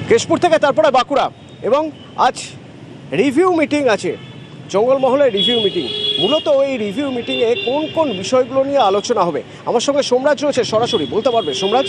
কেশপুর থেকে তারপরে বাঁকুড়া এবং আজ রিভিউ মিটিং আছে, জঙ্গলমহলের রিভিউ মিটিং। মূলত এই রিভিউ মিটিংয়ে কোন কোন বিষয়গুলো নিয়ে আলোচনা হবে, আমার সঙ্গে সোমরাজ রয়েছে, সরাসরি বলতে পারবে সোমরাজ।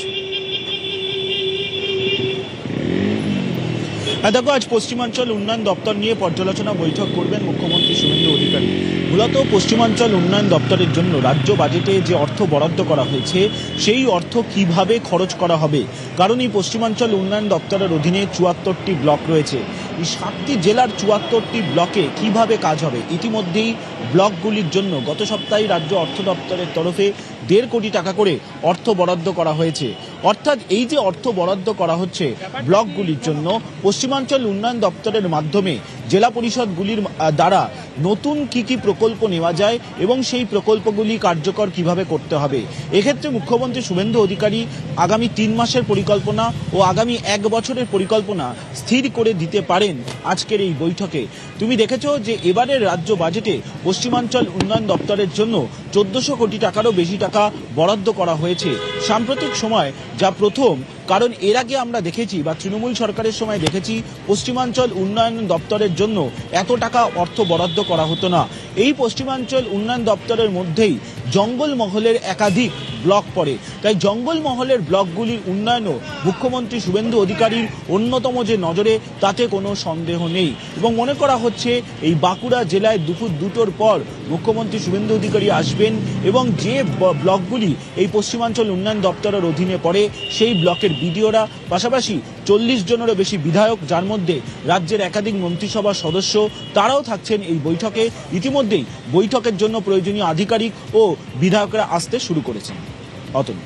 দেখো, আজ পশ্চিমাঞ্চল উন্নয়ন দপ্তর নিয়ে পর্যালোচনা বৈঠক করবেন মুখ্যমন্ত্রী শুভেন্দু অধিকারী। মূলত পশ্চিমাঞ্চল উন্নয়ন দপ্তরের জন্য রাজ্য বাজেটে যে অর্থ বরাদ্দ করা হয়েছে সেই অর্থ কিভাবে খরচ করা হবে, কারণ এই পশ্চিমাঞ্চল উন্নয়ন দপ্তরের অধীনে ৭৪টি ব্লক রয়েছে। এই ৭টি জেলার ৭৪টি ব্লকে কিভাবে কাজ হবে, ইতিমধ্যেই ব্লকগুলির জন্য গত সপ্তাহে রাজ্য অর্থ দপ্তরের তরফে ১.৫ কোটি টাকা করে অর্থ বরাদ্দ করা হয়েছে। অর্থাৎ এই যে অর্থ বরাদ্দ করা হচ্ছে ব্লকগুলির জন্য, পশ্চিমাঞ্চল উন্নয়ন দপ্তরের মাধ্যমে জেলা পরিষদগুলির দ্বারা নতুন কি কি প্রকল্প নেওয়া যায় এবং সেই প্রকল্পগুলি কার্যকর কিভাবে করতে হবে। এক্ষেত্রে মুখ্যমন্ত্রী শুভেন্দু অধিকারী আগামী ৩ মাসের পরিকল্পনা ও আগামী ১ বছরের পরিকল্পনা স্থির করে দিতে পারেন আজকের এই বৈঠকে। তুমি দেখেছো যে এবারের রাজ্য বাজেটে পশ্চিমাঞ্চল উন্নয়ন দপ্তরের জন্য ১৪০০ কোটি টাকারও বেশি টাকা বরাদ্দ করা হয়েছে। সাম্প্রতিক সময় যা প্রথম, কারণ এর আগে আমরা দেখেছি বা তৃণমূল সরকারের সময় দেখেছি পশ্চিমাঞ্চল উন্নয়ন দপ্তরের জন্য এত টাকা অর্থ বরাদ্দ করা হতো না। এই পশ্চিমাঞ্চল উন্নয়ন দপ্তরের মধ্যেই জঙ্গলমহলের একাধিক ব্লক পড়ে, তাই জঙ্গলমহলের ব্লকগুলির উন্নয়নও মুখ্যমন্ত্রী শুভেন্দু অধিকারীর অন্যতম যে নজরে, তাতে কোনো সন্দেহ নেই। এবং মনে করা হচ্ছে এই বাঁকুড়া জেলায় দুপুর ২টোর পর মুখ্যমন্ত্রী শুভেন্দু অধিকারী আসবেন এবং যে ব্লকগুলি এই পশ্চিমাঞ্চল উন্নয়ন দপ্তরের অধীনে পড়ে সেই ব্লকের বিডিওরা, পাশাপাশি ৪০ জনেরও বেশি বিধায়ক, যার মধ্যে রাজ্যের একাধিক মন্ত্রিসভার সদস্য, তারাও থাকছেন এই বৈঠকে। ইতিমধ্যেই বৈঠকের জন্য প্রয়োজনীয় আধিকারিক ও বিধায়করা আসতে শুরু করেছেন। অতএব